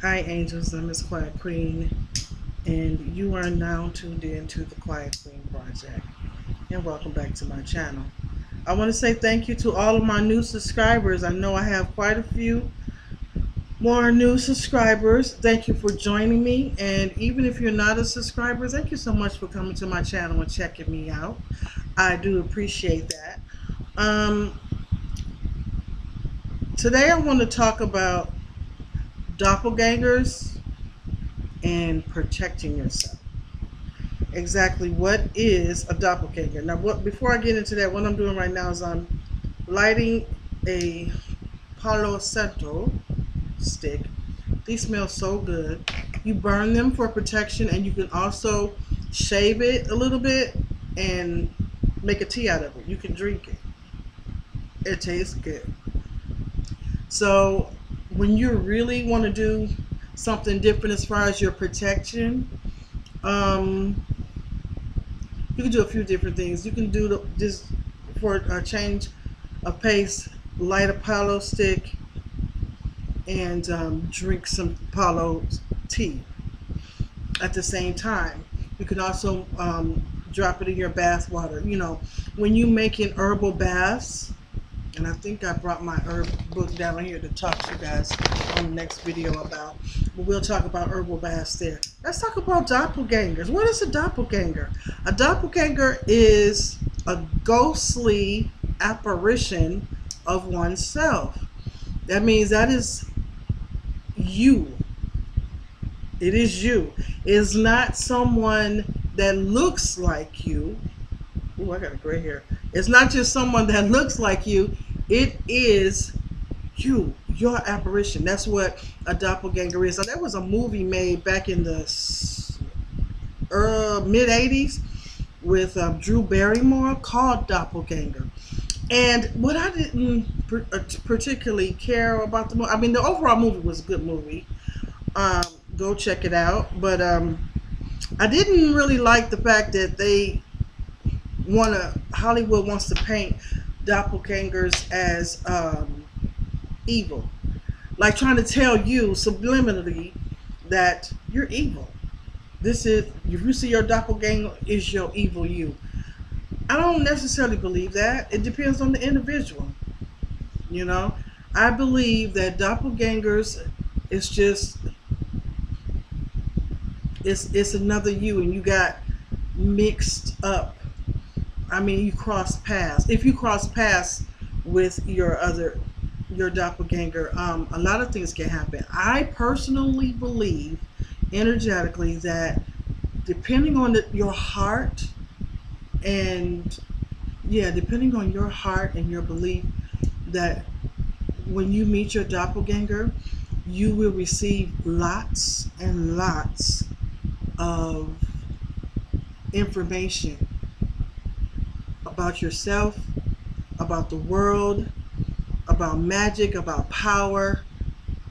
Hi angels, I'm Miss Quiet Queen, and you are now tuned in to the Quiet Queen Project, and welcome back to my channel. I want to say thank you to all of my new subscribers. I know I have quite a few more new subscribers. Thank you for joining me, and even if you're not a subscriber, thank you so much for coming to my channel and checking me out. I do appreciate that. Um, Today I want to talk about doppelgangers and protecting yourself. Exactly what is a doppelganger? Now, before I get into that, what I'm doing right now is I'm lighting a Palo Santo stick. These smell so good. You burn them for protection, and you can also shave it a little bit and make a tea out of it. You can drink it. It tastes good. So when you really want to do something different as far as your protection, you can do a few different things. You can do just for a change of pace, light a Palo stick and drink some Palo tea at the same time. You can also drop it in your bath water. You know, when you making herbal baths, and I think I brought my herb book down here to talk to you guys on the next video about, but we'll talk about herbal baths there. Let's talk about doppelgangers. What is a doppelganger? A doppelganger is a ghostly apparition of oneself. That means that is you. It is you. It is not someone that looks like you. Ooh, I got a gray hair. It's not just someone that looks like you. It is you, your apparition. That's what a doppelganger is. So there was a movie made back in the mid 80s with Drew Barrymore called Doppelganger. And what I didn't particularly care about the movie, I mean, the overall movie was a good movie. Go check it out. But I didn't really like the fact that Hollywood wants to paint doppelgangers as evil, like trying to tell you subliminally that you're evil. This is, if you see your doppelganger, is your evil you. I don't necessarily believe that. It depends on the individual. You know, I believe that doppelgangers is just it's another you, and you got mixed up. I mean, you cross paths. If you cross paths with your doppelganger, a lot of things can happen. I personally believe energetically that depending on your heart and depending on your heart and your belief, that when you meet your doppelganger, you will receive lots and lots of information about yourself, about the world, about magic, about power.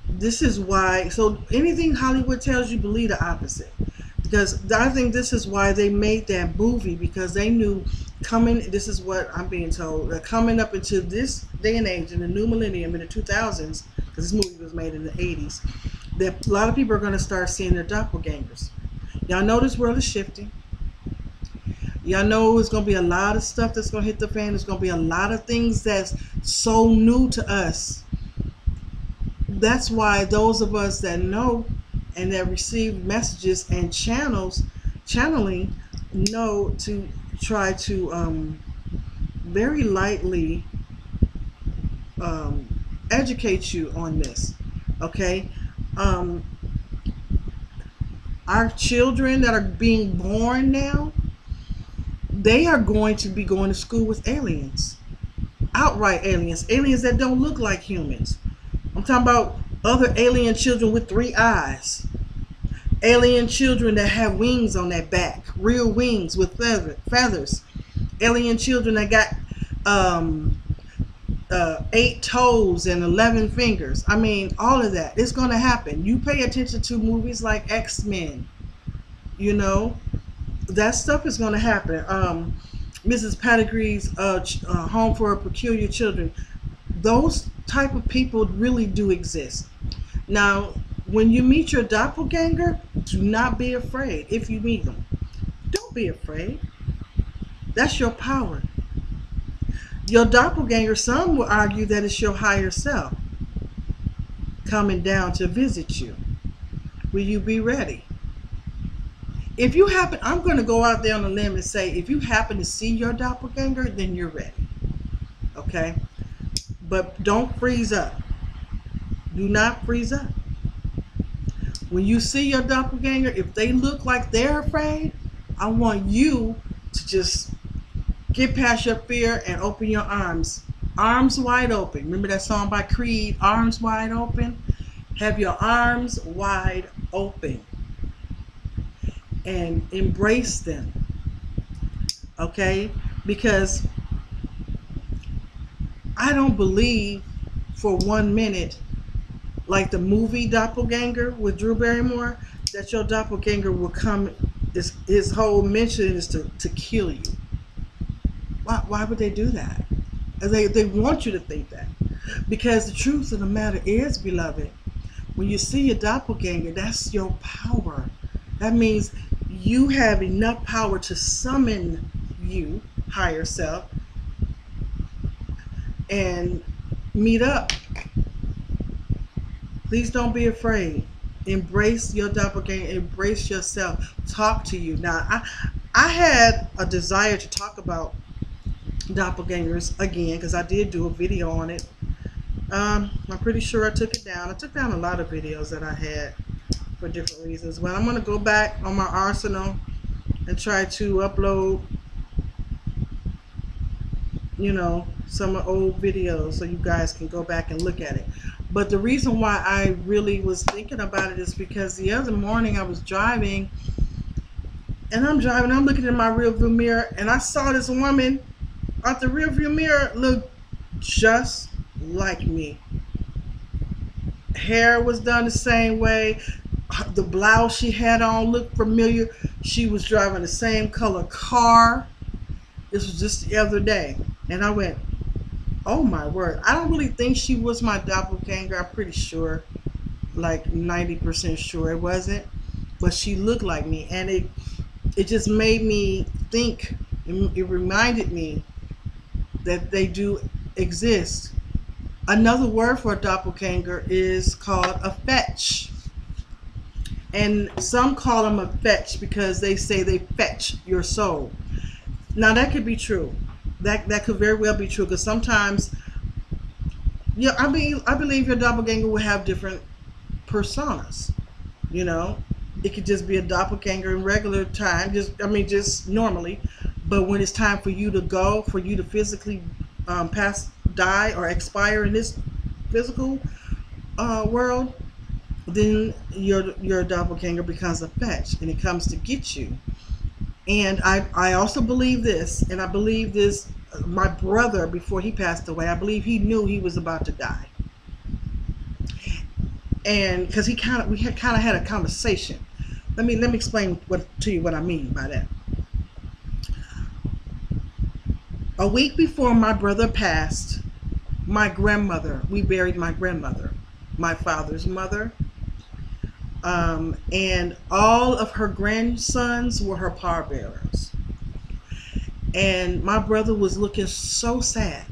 This is why, so anything Hollywood tells you, believe the opposite. Because I think this is why they made that movie, because they knew this is what I'm being told, that coming up into this day and age, in the new millennium, in the 2000s, because this movie was made in the 80s, that a lot of people are going to start seeing their doppelgangers. Y'all know this world is shifting. Y'all know it's going to be a lot of stuff that's going to hit the fan. There's going to be a lot of things that's so new to us. That's why those of us that know and that receive messages and channeling know to try to very lightly educate you on this. Okay? Our children that are being born now, they are going to be going to school with aliens. Outright aliens. Aliens that don't look like humans. I'm talking about other alien children with 3 eyes. Alien children that have wings on their back. Real wings with feathers. Alien children that got 8 toes and 11 fingers. I mean, all of that. It's going to happen. You pay attention to movies like X-Men. You know, that stuff is going to happen. Mrs. Pettigrew's Home for Peculiar Children. Those type of people really do exist. Now, when you meet your doppelganger, do not be afraid. If you meet them, don't be afraid. That's your power. Your doppelganger, some will argue that it's your higher self coming down to visit you. Will you be ready? If you happen, I'm going to go out there on a limb and say, if you happen to see your doppelganger, then you're ready. Okay? But don't freeze up. Do not freeze up. When you see your doppelganger, if they look like they're afraid, I want you to just get past your fear and open your arms. Arms wide open. Remember that song by Creed, Arms Wide Open? Have your arms wide open and embrace them. Okay? Because I don't believe for 1 minute, like the movie Doppelganger with Drew Barrymore, that your doppelganger will come, his whole mission is to kill you. Why would they do that? They want you to think that. Because the truth of the matter is, beloved, when you see a doppelganger, that's your power. That means you have enough power to summon you, higher self, and meet up. Please don't be afraid. Embrace your doppelganger. Embrace yourself. Talk to you. Now, I had a desire to talk about doppelgangers again because I did do a video on it. I'm pretty sure I took it down. I took down a lot of videos that I had for different reasons. But I'm going to go back on my arsenal and try to upload, some old videos so you guys can go back and look at it. But the reason why I really was thinking about it is because the other morning I was driving, and I'm looking in my rearview mirror, and I saw this woman out the rearview mirror look just like me. Hair was done the same way. The blouse she had on looked familiar. She was driving the same color car. This was just the other day. And I went, oh my word. I don't really think she was my doppelganger. I'm pretty sure, like 90% sure it wasn't. But she looked like me. And it just made me think, it reminded me that they do exist. Another word for a doppelganger is called a fetch. And some call them a fetch because they say they fetch your soul. Now that could be true. That could very well be true, because sometimes, I believe your doppelganger will have different personas. It could just be a doppelganger in regular time, just normally. But when it's time for you to go, for you to physically die or expire in this physical world, then your doppelganger becomes a fetch, and it comes to get you. And I also believe this, and I believe this, my brother, before he passed away, I believe he knew he was about to die. And because we had had a conversation. Let me explain to you what I mean by that. A week before my brother passed, we buried my grandmother, my father's mother. And all of her grandsons were her pallbearers. And my brother was looking so sad.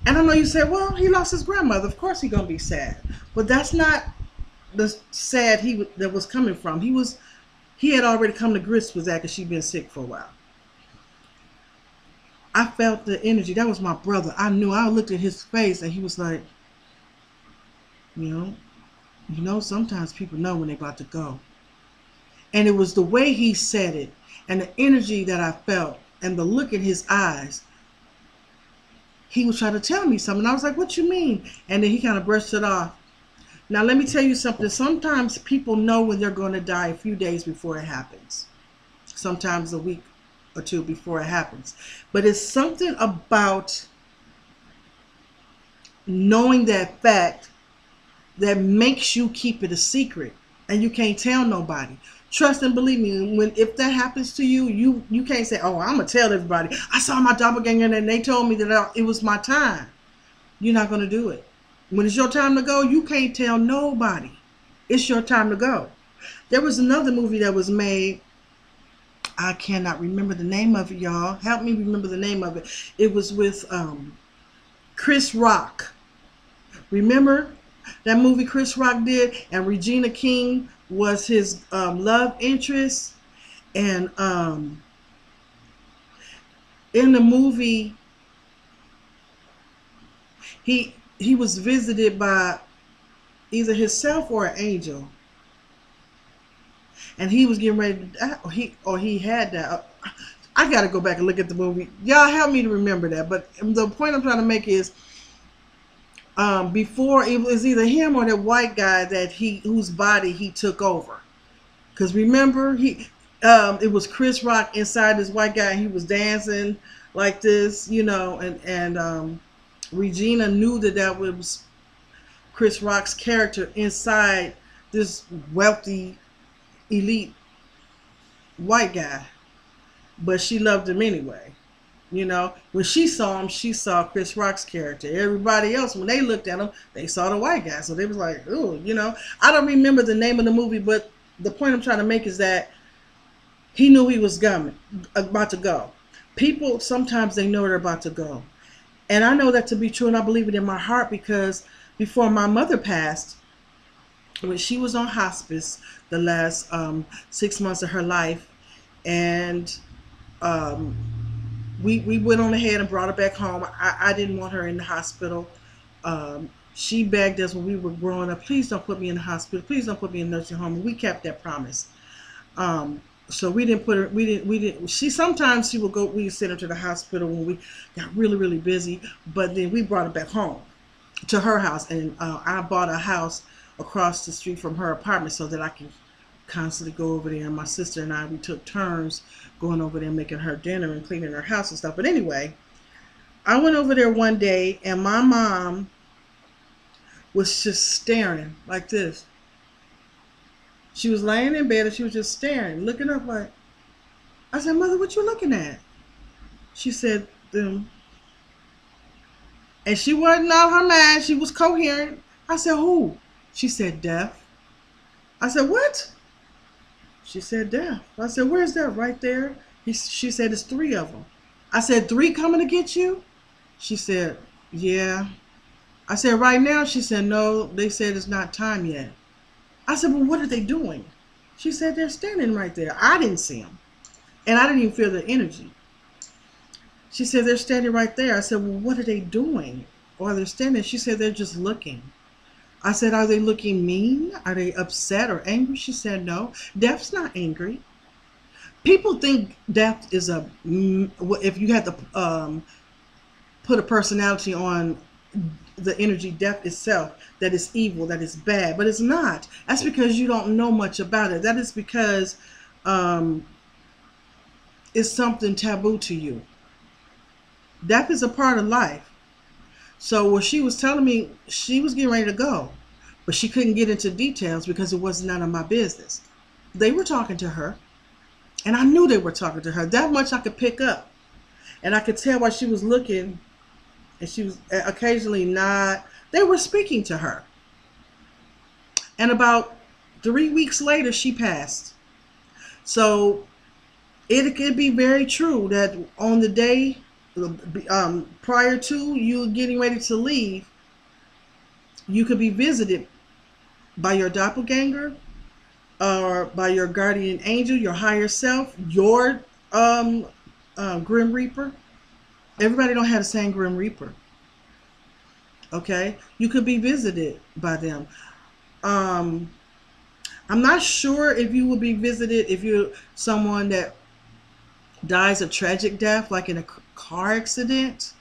And I know you say, well, he lost his grandmother. Of course he's going to be sad. But that's not the sad that was coming from. He had already come to grips with that because she'd been sick for a while. I felt the energy. That was my brother. I knew. I looked at his face and he was like, sometimes people know when they're about to go. And it was the way he said it and the energy that I felt and the look in his eyes. He was trying to tell me something. I was like, what you mean? And then he kind of brushed it off. Now, let me tell you something. Sometimes people know when they're going to die a few days before it happens. Sometimes a week or two before it happens. But it's something about knowing that fact that makes you keep it a secret, and you can't tell nobody. Trust and believe me, if that happens to you, you can't say, oh, I'm gonna tell everybody I saw my doppelganger and they told me that it was my time. You're not gonna do it. When it's your time to go, you can't tell nobody. It's your time to go. There was another movie that was made. I cannot remember the name of it, y'all. Help me remember the name of it. It was with Chris Rock. Remember that movie Chris Rock did? And Regina King was his love interest. And in the movie, he was visited by either himself or an angel, and he was getting ready to die, or he had that. I got to go back and look at the movie. Y'all help me to remember that. But the point I'm trying to make is, before it was either him or that white guy whose body he took over. Because remember, it was Chris Rock inside this white guy, and he was dancing like this, and Regina knew that was Chris Rock's character inside this wealthy, elite white guy, but she loved him anyway. When she saw him, she saw Chris Rock's character. Everybody else, when they looked at him, they saw the white guy. So they was like, ooh, I don't remember the name of the movie, but the point I'm trying to make is that he knew he was about to go. People, sometimes they know they're about to go. And I know that to be true, and I believe it in my heart, because before my mother passed, when she was on hospice the last 6 months of her life, and we went on ahead and brought her back home. I didn't want her in the hospital. She begged us when we were growing up, please don't put me in the hospital. Please don't put me in a nursing home. And we kept that promise. So we didn't put her, we didn't, sometimes she would go, we sent her to the hospital when we got really, really busy, but then we brought her back home to her house. And I bought a house across the street from her apartment so that I can constantly go over there. And my sister and I, we took turns going over there, making her dinner and cleaning her house and stuff. But anyway, I went over there one day, and my mom was just staring like this. She was laying in bed and she was just staring, looking up like, I said, Mother, what you looking at? She said, them. And she wasn't out her mind. She was coherent. I said, who? She said, death. I said, what? She said, death. I said, where's that? Right there. She said, it's 3 of them. I said, 3 coming to get you? She said, yeah. I said, right now? She said, no, they said it's not time yet. I said, well, what are they doing? She said, they're standing right there. I didn't see them. And I didn't even feel the energy. She said, they're standing right there. I said, well, what are they doing? Or they're standing. She said, they're just looking. I said, are they looking mean? Are they upset or angry? She said, no. Death's not angry. People think death is if you had to put a personality on the energy, death itself, that is evil, that is bad, but it's not. That's because you don't know much about it. That is because it's something taboo to you. Death is a part of life. So what she was telling me, she was getting ready to go, but she couldn't get into details because it was none of my business. They were talking to her, and I knew they were talking to her. That much I could pick up, and I could tell why she was looking, and she was occasionally not. They were speaking to her. And about 3 weeks later, she passed. So it could be very true that on the day prior to you getting ready to leave, you could be visited by your doppelganger or by your guardian angel, your higher self, your Grim Reaper. Everybody don't have the same Grim Reaper. Okay? You could be visited by them. I'm not sure if you will be visited if you're someone that dies a tragic death, like in a car accident.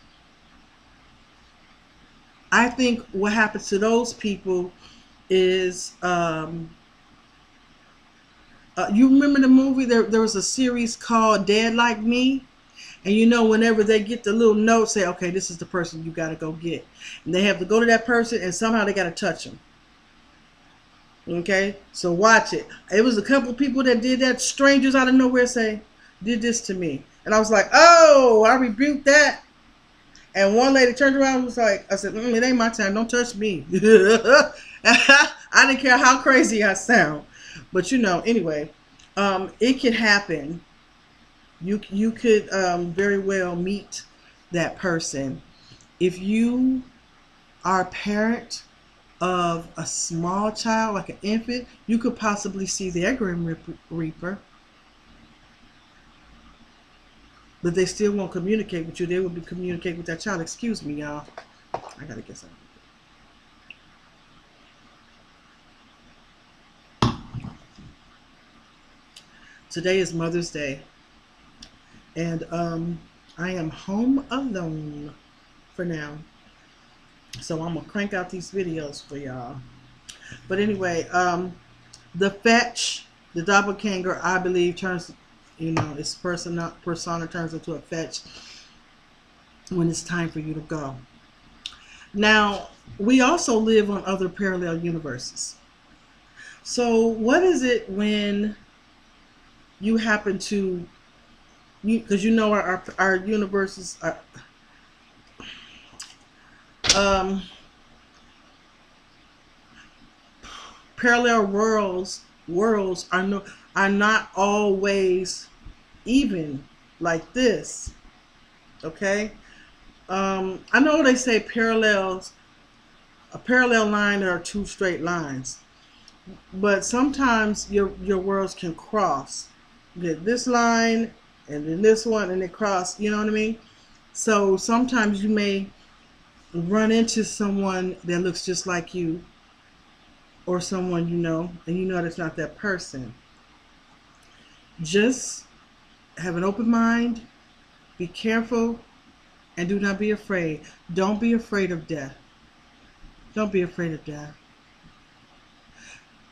I think what happens to those people is, you remember the movie, there was a series called Dead Like Me? And whenever they get the little note, say, okay, this is the person you got to go get. And they have to go to that person, and somehow they got to touch them. Okay? So watch it. It was a couple of people that did that. Strangers out of nowhere did this to me. And I was like, oh, I rebuked that. And one lady turned around and was like, I said, it ain't my time. Don't touch me. I I didn't care how crazy I sound. But you know, anyway, it could happen. You could very well meet that person if you are a parent of a small child, like an infant. You could possibly see their Grim Reaper, but they still won't communicate with you. They will be communicating with that child. Excuse me, y'all. I gotta get something. Today is Mother's Day, and I am home alone for now. So I'm gonna crank out these videos for y'all. But anyway, the fetch, the doppelganger, I believe turns, you know, its persona turns into a fetch when it's time for you to go. Now, we also live on other parallel universes. So what is it when you happen to, because you know our universes are, parallel worlds are not always even like this. Okay, I know they say parallels, a parallel line are two straight lines, but sometimes your worlds can cross. You get this line and then this one and they cross. You know what I mean? So sometimes you may run into someone that looks just like you, or someone you know, and you know that's not that person. Just have an open mind, be careful, and do not be afraid. Don't be afraid of death. Don't be afraid of death.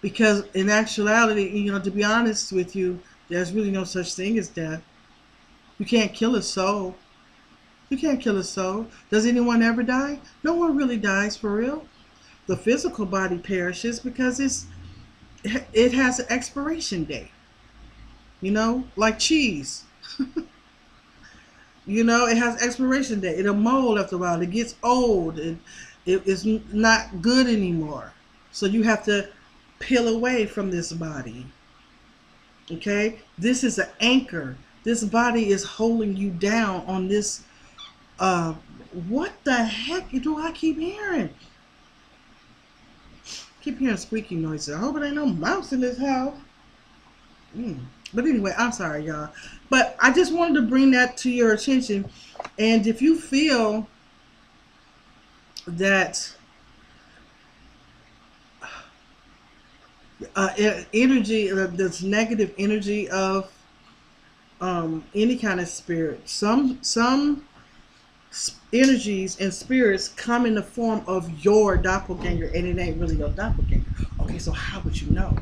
Because in actuality, you know, to be honest with you, there's really no such thing as death. You can't kill a soul. You can't kill a soul. Does anyone ever die? No one really dies for real. The physical body perishes because it has an expiration date. You know, like cheese. You know, it has expiration date. It'll mold after a while. It gets old. It's not good anymore. So you have to peel away from this body. Okay? This is an anchor. This body is holding you down on this. What the heck do I keep hearing? Keep hearing squeaky noises. I hope it ain't no mouse in this house. But anyway, I'm sorry, y'all. But I just wanted to bring that to your attention. And if you feel that energy, this negative energy of any kind of spirit, some energies and spirits come in the form of your doppelganger, and it ain't really your doppelganger. Okay, so how would you know?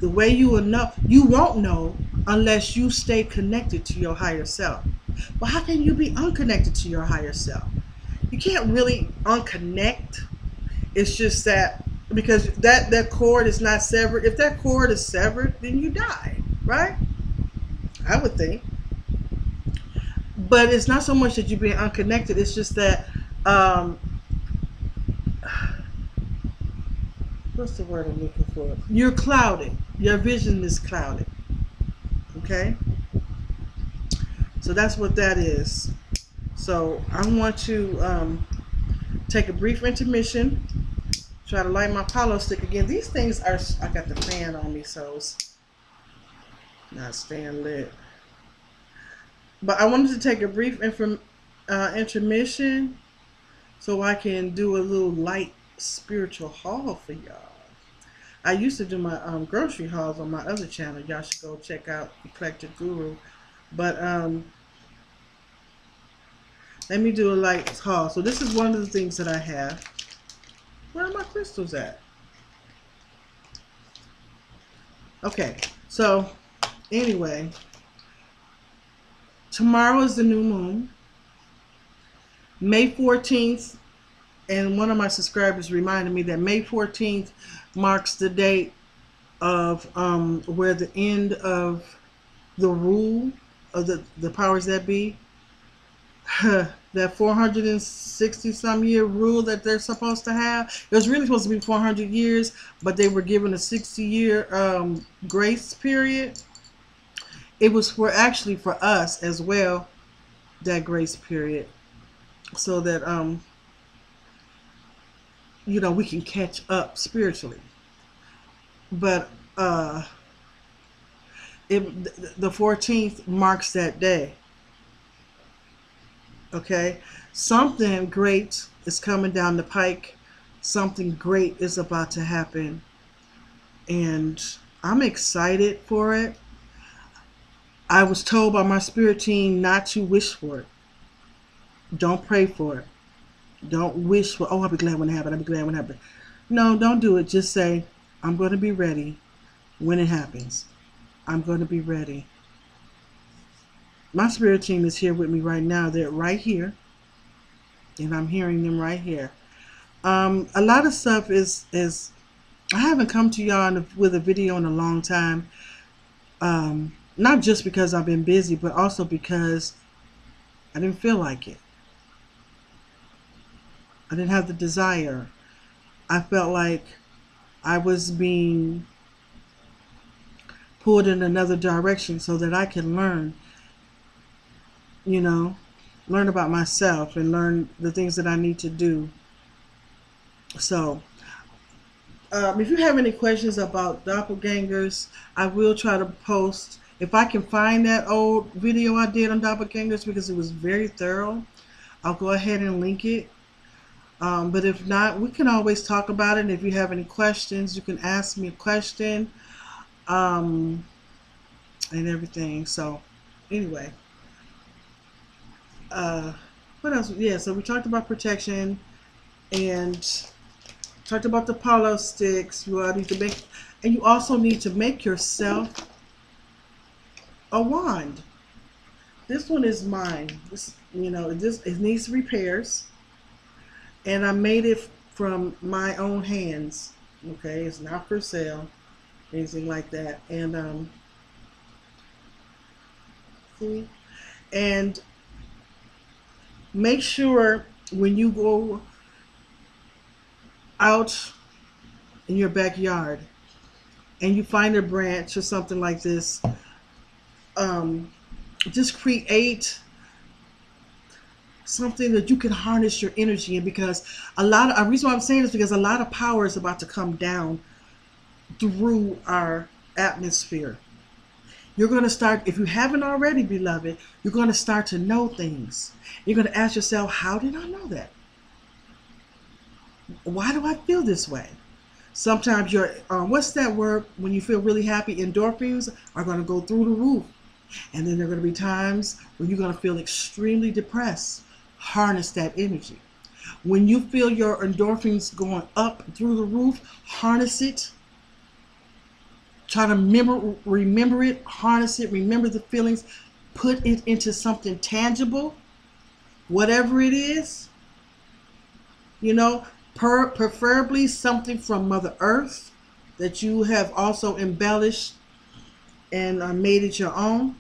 The way you will know, you won't know unless you stay connected to your higher self. Well, how can you be unconnected to your higher self? You can't really unconnect. It's just that because that cord is not severed. If that cord is severed, then you die, right? I would think. But it's not so much that you're being unconnected. It's just that, what's the word I'm looking for? You're clouded. Your vision is clouded. Okay? So that's what that is. So I want to take a brief intermission. Try to light my Apollo stick again. These things are, I got the fan on me, so it's not staying lit. But I wanted to take a brief intermission so I can do a little light spiritual haul for y'all. I used to do my grocery hauls on my other channel. Y'all should go check out Eclectic Guru. But let me do a light haul. So this is one of the things that I have. Where are my crystals at? Okay, so anyway, tomorrow is the new moon, May 14th, and one of my subscribers reminded me that May 14th marks the date of where the end of the rule of the powers that be that 460 some year rule that they're supposed to have. It was really supposed to be 400 years, but they were given a 60-year grace period. It was for actually for us as well, that grace period, so that we can catch up spiritually. But the 14th marks that day. Okay, something great is coming down the pike. Something great is about to happen, and I'm excited for it. I was told by my spirit team not to wish for it. Don't pray for it. Don't wish for, oh, I'll be glad when it happens. I'll be glad when it happens. No, don't do it. Just say, I'm going to be ready when it happens. I'm going to be ready. My spirit team is here with me right now. They're right here. And I'm hearing them right here. A lot of stuff is I haven't come to y'all with a video in a long time. Not just because I've been busy, but also because I didn't feel like it. I didn't have the desire. I felt like I was being pulled in another direction so that I can learn, learn about myself and learn the things that I need to do. So, if you have any questions about doppelgangers, I will try to post, if I can find that old video I did on doppelgangers, because it was very thorough, I'll go ahead and link it. But if not, we can always talk about it. And if you have any questions, you can ask me a question and everything. So anyway, what else? Yeah, so we talked about protection and talked about the Apollo sticks. You need to make, and you also need to make yourself a wand. This one is mine. This, it needs repairs, and I made it from my own hands. Okay, it's not for sale, anything like that. And see, and make sure when you go out in your backyard and you find a branch or something like this, just create something that you can harness your energy in, because a reason why I'm saying this, because a lot of power is about to come down through our atmosphere. You're going to start, if you haven't already, beloved, you're going to start to know things. You're going to ask yourself, how did I know that? Why do I feel this way? Sometimes your what's that word, when you feel really happy, endorphins are going to go through the roof. And then there are going to be times when you're going to feel extremely depressed. Harness that energy. When you feel your endorphins going up through the roof, harness it. Try to remember it, harness it, remember the feelings, put it into something tangible, whatever it is. Preferably something from Mother Earth that you have also embellished and made it your own.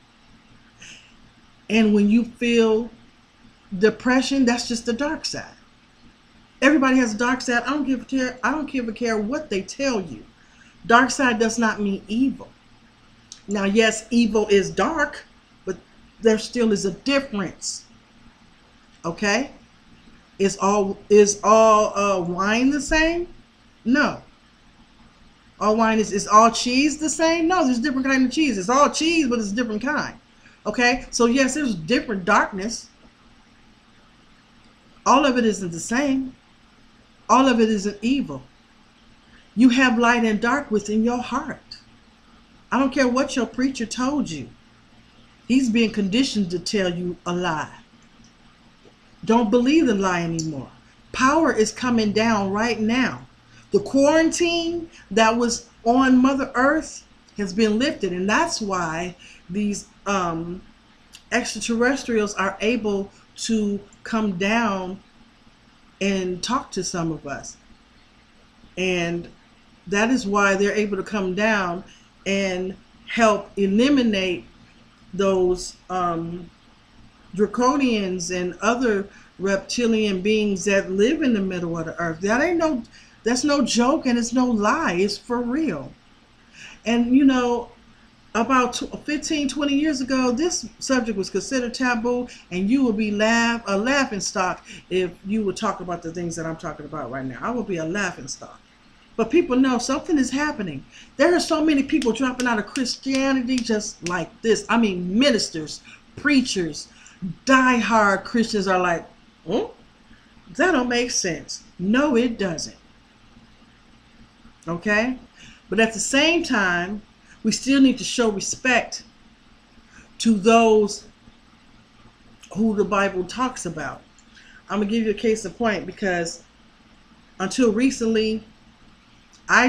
And when you feel depression, that's just the dark side. Everybody has a dark side. I don't give a care what they tell you. Dark side does not mean evil. Now, yes, evil is dark, but there still is a difference. Okay? Is all wine the same? No. All wine is all cheese the same? No, there's different kind of cheese. It's all cheese, but it's a different kind. Okay? So yes, there's different darkness. All of it isn't the same. All of it isn't evil. You have light and dark within your heart. I don't care what your preacher told you. He's being conditioned to tell you a lie. Don't believe the lie anymore. Power is coming down right now. The quarantine that was on Mother Earth has been lifted, and that's why these extraterrestrials are able to come down and talk to some of us. And that is why they're able to come down and help eliminate those draconians and other reptilian beings that live in the middle of the earth. That's no joke, and it's no lie. It's for real. And about 15, 20 years ago, this subject was considered taboo, and you would be a laughing stock if you would talk about the things that I'm talking about right now. I would be a laughing stock. But people know something is happening. There are so many people dropping out of Christianity just like this. I mean, ministers, preachers, diehard Christians are like, oh, that don't make sense. No, it doesn't. Okay? But at the same time, we still need to show respect to those who the Bible talks about. I'm going to give you a case in point, because until recently, I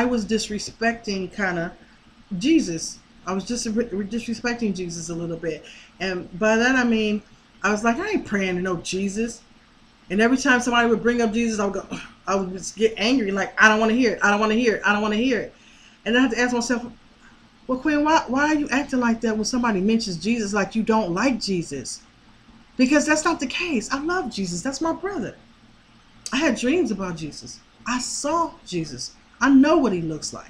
was disrespecting kind of Jesus. I was just disrespecting Jesus a little bit. And by that I mean, I was like, I ain't praying to no Jesus. And every time somebody would bring up Jesus, I would just get angry, like, I don't want to hear it. I don't want to hear it. I don't want to hear it. And I have to ask myself, well, Queen, why are you acting like that when somebody mentions Jesus, like you don't like Jesus? Because that's not the case. I love Jesus. That's my brother. I had dreams about Jesus. I saw Jesus. I know what he looks like.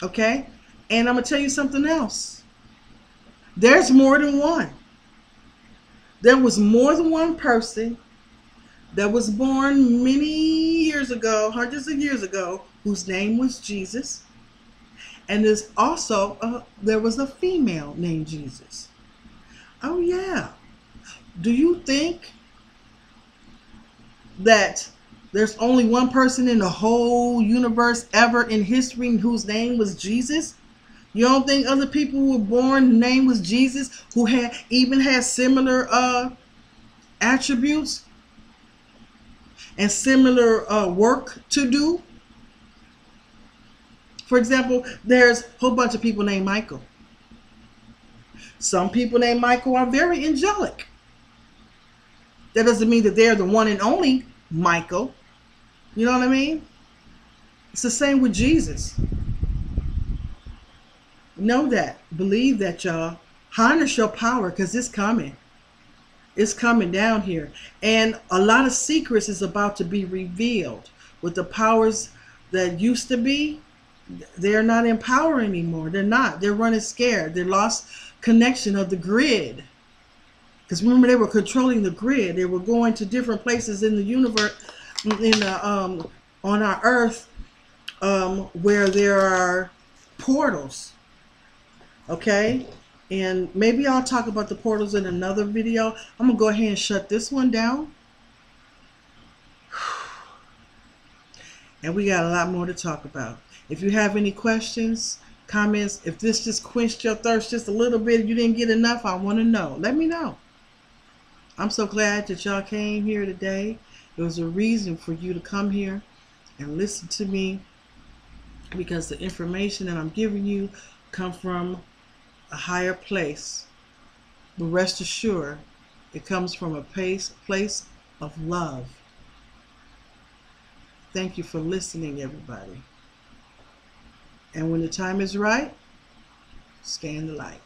Okay? And I'm going to tell you something else. There's more than one. There was more than one person that was born many years ago, hundreds of years ago, whose name was Jesus. And there's also, there was a female named Jesus. Oh, yeah. Do you think that there's only one person in the whole universe ever in history whose name was Jesus? You don't think other people who were born, the name was Jesus, who even had similar attributes and similar work to do? For example, there's a whole bunch of people named Michael. Some people named Michael are very angelic. That doesn't mean that they're the one and only Michael. You know what I mean? It's the same with Jesus. Know that. Believe that, y'all. Harness your power, because it's coming. It's coming down here. And a lot of secrets is about to be revealed. With the powers that used to be, they're not in power anymore. They're not. They're running scared. They lost connection of the grid. Because remember, they were controlling the grid. They were going to different places in the universe, on our earth, where there are portals. Okay? And maybe I'll talk about the portals in another video. I'm going to go ahead and shut this one down. And we got a lot more to talk about. If you have any questions, comments, if this just quenched your thirst just a little bit, you didn't get enough, I want to know. Let me know. I'm so glad that y'all came here today. There was a reason for you to come here and listen to me, because the information that I'm giving you come from a higher place. But rest assured, it comes from a place of love. Thank you for listening, everybody. And when the time is right, stay in the light.